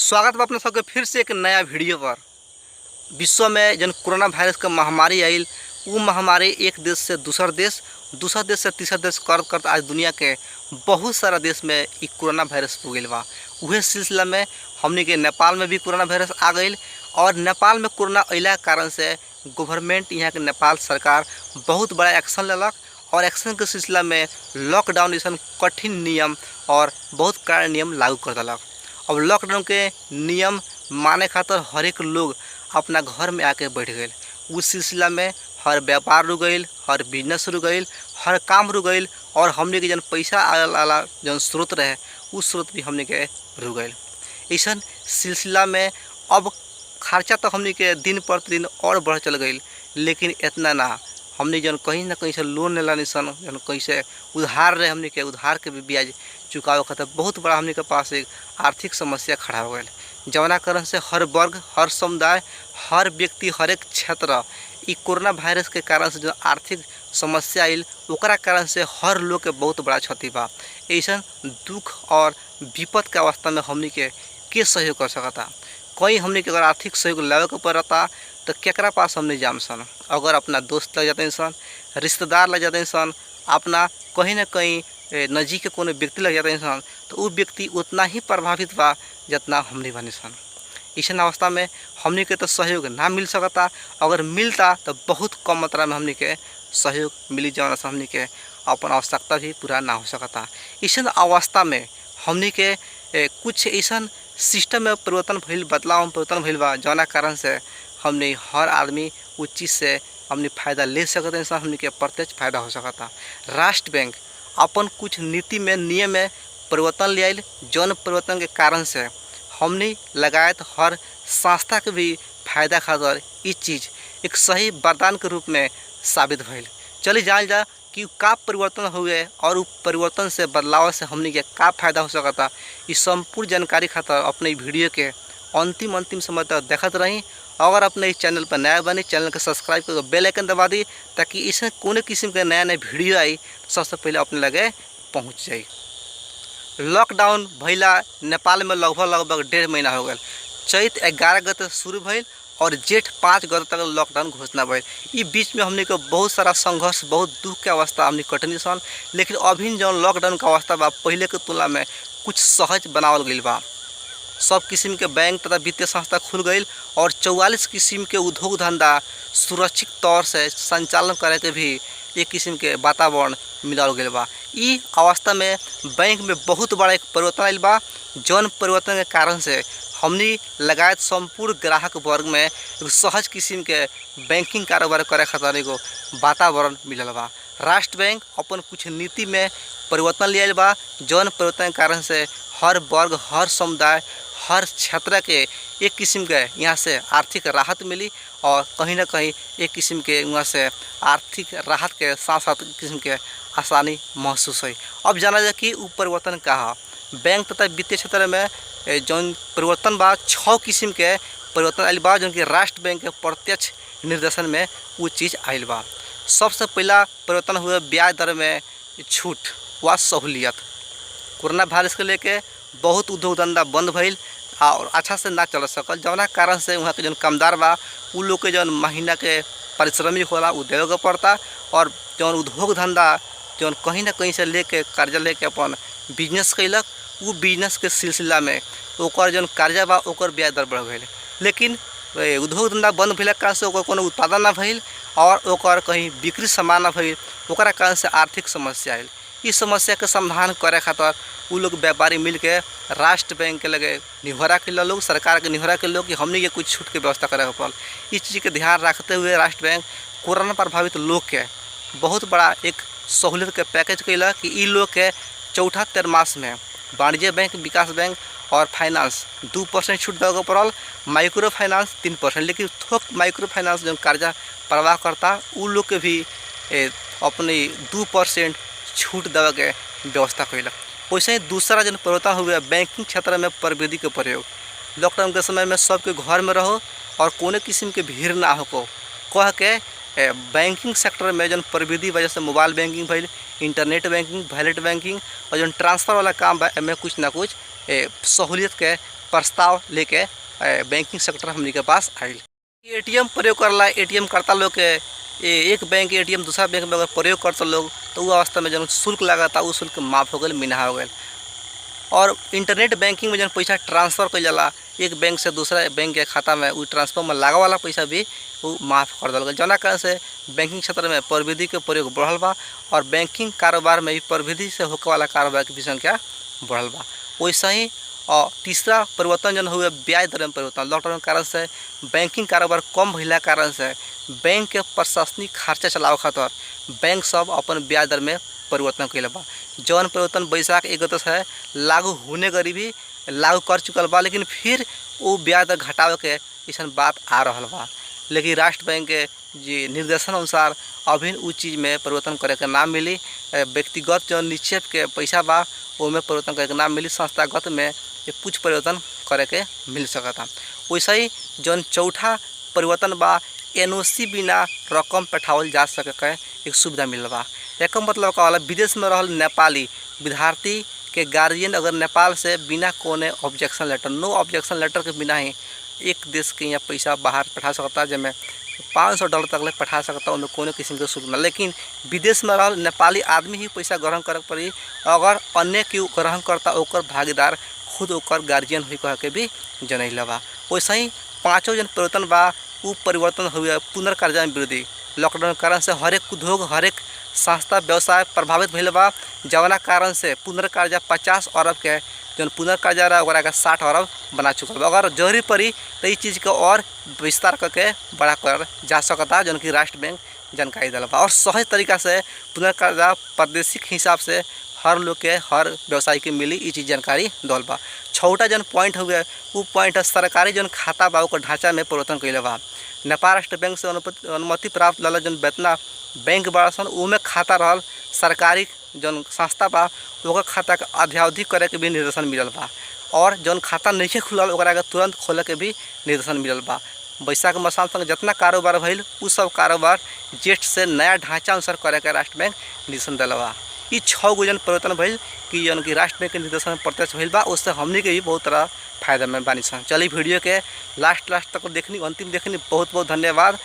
स्वागत बा अपना सबके फिर से एक नया वीडियो पर। विश्व में जन कोरोना वायरस का महामारी आयल, वो महामारी एक देश से दूसर देश से तीसरा देश करत आज दुनिया के बहुत सारा देश में ई कोरोना वायरस हो गई बा। उहे सिलसिला में हमने के नेपाल में भी कोरोना वायरस आ गई और नेपाल में कोरोना अला के कारण से गवर्नमेंट यहाँ के नेपाल सरकार बहुत बड़ा एक्शन लेलक और एक्शन के सिलसिला में लॉकडाउन जैसा कठिन नियम और बहुत कड़ा नियम लागू कर दिलक। अब लॉकडाउन के नियम माने खातर हर एक लोग अपना घर में आके बैठ गए। उस सिलसिला में हर व्यापार रुक गई, हर बिजनेस रुक गई, हर काम रुक गई और हमने के जन पैसा आला जन स्रोत रहे उस स्रोत भी हमने के रुक गए। ऐसा सिलसिला में अब खर्चा तो हमने के दिन प्रतिदिन और बढ़ चल गई, लेकिन इतना ना हमने जन कहीं ना कहीं से लोन लेला निसन जन कहीं से उधार रहे, हमने के उधार के भी ब्याज चुकावे खातिर बहुत बड़ा हमने के पास एक आर्थिक समस्या खड़ा हो गई। जवना कारण से हर वर्ग, हर समुदाय, हर व्यक्ति, हर एक क्षेत्र ई कोरोना वायरस के कारण से जो आर्थिक समस्या आयल ओकरा कारण से हर लोग के बहुत बड़ा क्षति बा। ऐसा दुख और विपद के अवस्था में हमने के सहयोग कर सकता। कहीं हमने के अगर आर्थिक सहयोग लेवे के पड़ता तो केकरा पास हमने जाम सन। अगर अपना दोस्त लग जाते सन, रिश्तेदार लग जाते सन, अपना कहीं ना कहीं नजीक के कोनो व्यक्ति लग जाते सन, तो वो व्यक्ति उतना ही प्रभावित बा जितना हमने बने सन। इस अवस्था में हमने के तो सहयोग ना मिल सकता, अगर मिलता तो बहुत कम मात्रा में हमने के सहयोग मिली जौन से हमने के अपन आवश्यकता भी पूरा ना हो सकता। इस अवस्था में हमने के कुछ ऐसा सिस्टम में परिवर्तन भइल, बदलाव में परिवर्तन भइल बा जौना कारण से हमने हर आदमी उस चीज़ से हमने फ़ायदा ले सकते हैं। हमने के प्रत्यक्ष फायदा हो सकता। राष्ट्र बैंक अपन कुछ नीति में नियम में परिवर्तन ले आयल, जौन परिवर्तन के कारण से हमने लगायत हर संस्था के भी फायदा खातर ये चीज़ एक सही वरदान के रूप में साबित भइल। चलिए जान जा कि का परिवर्तन हुए और उस परिवर्तन से बदलाव से हमने के का फायदा हो सकता। इस संपूर्ण जानकारी खातर अपने वीडियो के अंतिम समय तक देखते रही। अगर अपने इस चैनल पर नया बनी, चैनल को सब्सक्राइब करके बेल आइकन दबा दी ताकि इसमें कोनो किस्म के नया वीडियो आई तो सबसे पहले अपने लगे पहुंच जाए। लॉकडाउन भैला नेपाल में लगभग 1.5 महीना हो गया। चैत 11 गते शुरू भइल और जेठ 5 गते तक लॉकडाउन घोषणा भइल। इस बीच में हमने को बहुत सारा संघर्ष, बहुत दुख के अवस्था हमने कटनी सन, लेकिन अभी जो लॉकडाउन का अवस्था बा पहले के तुलना में कुछ सहज बनावल गई बा। सब किस्म के बैंक तथा वित्तीय संस्था खुल गई और 44 किस्म के उद्योग धंधा सुरक्षित तौर से संचालन करे के भी एक किस्म के वातावरण मिलाल गई बा। ई अवस्था में बैंक में बहुत बड़ा एक परिवर्तन आयल बा, जौन परिवर्तन के कारण से हमने लगायत संपूर्ण ग्राहक वर्ग में एक सहज किस्म के बैंकिंग कारोबार करे खातिर एगो वातावरण मिलल बा। राष्ट्र बैंक अपन कुछ नीति में परिवर्तन ले आयल बा, जौन परिवर्तन के कारण से हर वर्ग, हर समुदाय, हर क्षेत्र के एक किस्म के यहाँ से आर्थिक राहत मिली और कहीं ना कहीं एक किस्म के वहाँ से आर्थिक राहत के साथ साथ किस्म के आसानी महसूस हुई। अब जाना जाए कि वो परिवर्तन का है। बैंक तथा वित्तीय क्षेत्र में जौन परिवर्तन बा 6 किस्म के परिवर्तन आयल बा, जौन कि राष्ट्र बैंक के प्रत्यक्ष निर्देशन में वो चीज़ आयल बा। सबसे पहला परिवर्तन हुआ ब्याज दर में छूट व सहूलियत। कोरोना वायरस के लेके बहुत उद्योग धंधा बंद भइल और अच्छा से ना चल सकल, जौना कारण से वहाँ के जौन कामदार बा उ लोग के जौन महीना के परिश्रमिक होला उ देवे के पड़ता और जौन उद्योग धंधा जौन कहीं ना कहीं से लेके कर्जा लेके अपन बिजनेस कैलक, वो बिजनेस के सिलसिला में ओकर जौन कर्जा बा ओकर ब्याज दर बढ़ गई। लेकिन उद्योग धंधा बंद भइला कारण से ओकर कोनो उत्पादन ना भइल और ओकर कहीं बिक्री सामान ना भइल, ओकरा कारण से आर्थिक समस्या आयल। इस समस्या के समाधान करे खातिर उ लोग व्यापारी मिल के राष्ट्र बैंक के लगे निहरा के लोग, सरकार के निहरा के लोग कि हमने ये कुछ छूट के व्यवस्था करे पड़ल। इस चीज़ के ध्यान रखते हुए राष्ट्र बैंक कोरोना प्रभावित लोग के बहुत बड़ा एक सहूलियत के पैकेज कैला कि इ लोग के चौथा त्रैमास में वाणिज्य बैंक, विकास बैंक और फाइनेंस 2% छूट देवे पड़ल, माइक्रो फाइनेंस 3%। लेकिन थोक माइक्रो फाइनेंस जो कर्जा प्रवाह करता उ लोग के भी अपने 2% छूट देवे के व्यवस्था कैलक। वैसे ही दूसरा जो परिवर्तन हुआ बैंकिंग क्षेत्र में प्रविधि के प्रयोग। लॉकडाउन के समय में सबके घर में रहो और कोनो किस्म के भीड़ ना हो कह के बैंकिंग सेक्टर में जो प्रविधि वजह से मोबाइल बैंकिंग भइल, इंटरनेट बैंकिंग, वैलेट बैंकिंग और जो ट्रांसफ़र वाला काम बा एमें कुछ ना कुछ सहूलियत के प्रस्ताव लेके बैंकिंग सेक्टर हमनी के पास आइल। एटीएम प्रयोग करला, एटीएम करता लोग के एक बैंक एटीएम दूसरा बैंक में अगर प्रयोग करता लोग तो वो अवस्था में जो शुल्क लगाता वो शुल्क माफ़ हो गए, मिना हो गए। और इंटरनेट बैंकिंग में जब पैसा ट्रांसफ़र कइल जाला एक बैंक से दूसरा बैंक के खाता में, वो ट्रांसफर में लागे वाला पैसा भी वो माफ़ कर दिया गया, जना कारण से बैंकिंग क्षेत्र में प्रविधि के प्रयोग बढ़ल बा और बैंकिंग कारोबार में भी प्रविधि से होने वाला कारोबार की भी संख्या बढ़ल बा। वैसे ही और तीसरा परिवर्तन जन हुए ब्याज दर में परिवर्तन। लॉकडाउन के कारण से बैंकिंग कारोबार कम होला कारण से बैंक के प्रशासनिक खर्चा चलावे खातर बैंक सब अपन ब्याज दर में परिवर्तन कैले बा। जौन परिवर्तन बैसाख 1 से लागू होने करी भी लागू कर चुकल बा, लेकिन फिर वो ब्याज दर घटावे के ऐसा बात आ रहा बा। लेकिन राष्ट्र बैंक के जी निर्देशन अनुसार अभी उस चीज़ में परिवर्तन करे के ना मिली। व्यक्तिगत जो निक्षेप के पैसा बा में परिवर्तन करे के ना मिली, संस्थागत में कुछ परिवर्तन करे के मिल सकता। वैसे ही जौन चौथा परिवर्तन बा एनओसी बिना रकम पठावल जा सके के एक सुविधा मिल बा। एक मतलब का वाला विदेश में रहल नेपाली विद्यार्थी के गार्जियन अगर नेपाल से बिना कोने ऑब्जेक्शन लेटर, नो ऑब्जेक्शन लेटर के बिना ही एक देश के यहाँ पैसा बाहर पठा सकता, जैमें $500 तक ले पठा सकता, उन्हें कोनो किस्म के शुल्क ना। लेकिन विदेश में रहल नेपाली आदमी ही पैसा ग्रहण करे पड़ी, अगर अन्य केहू ग्रहण करता ओकर भागीदार खुद ओकर गार्जियन हुई कह के भी जनैले बा। वैसे ही पाँचों जन परिवर्तन बा वो परिवर्तन हुए पुनर्कार्य वृद्धि। लॉकडाउन के कारण से हर एक उद्योग, हर एक संस्था व्यवसाय प्रभावित भइल बा, जवना कारण से पुनर्कार्य 50 अरब के जो पुनर्कार्य रहा ओकरा के 60 अरब बना चुकल बा। अगर जरूरी पड़ी तो ये चीज़ के और विस्तार करके बड़ा कर जा सकता, जो कि राष्ट्र बैंक जानकारी दिला बा। और सहज तरीका से पुनर्कार्य प्रादेशिक हिसाब से हर लोग के, हर व्यवसायी के मिली ये चीज़ जानकारी दल बा। छठा जन पॉइंट हुए वो पॉइंट है सरकारी जन खाता बा ओकर ढांचा में परिवर्तन कैले बा। नेपाल राष्ट्र बैंक से अनुमति प्राप्त लाला जन बेतना बैंक बड़ा सन उमें खाता रहल सरकारी जन संस्था बा ओकर खाता के अध्यावधि करे के भी निर्देशन मिलल बा। और जौन खाता नहीं खुलल ओकरा के तुरंत खोले के भी निर्देशन मिलल बा। बैसाख मसाल संग जितना कारोबार भइल उ सब कारोबार जेठ से नया ढांचा अनुसार करे के राष्ट्र बैंक निर्देशन दिला बा। ये 6 गो जन परिवर्तन भइल कि जौन कि राष्ट्र बैंक के निर्देशन प्रत्यक्ष भइल बा, उससे हमनी के भी बहुत तरह फायदा में बानी सन। चलिए वीडियो के लास्ट तक देखनी, अंतिम देखनी। बहुत बहुत धन्यवाद।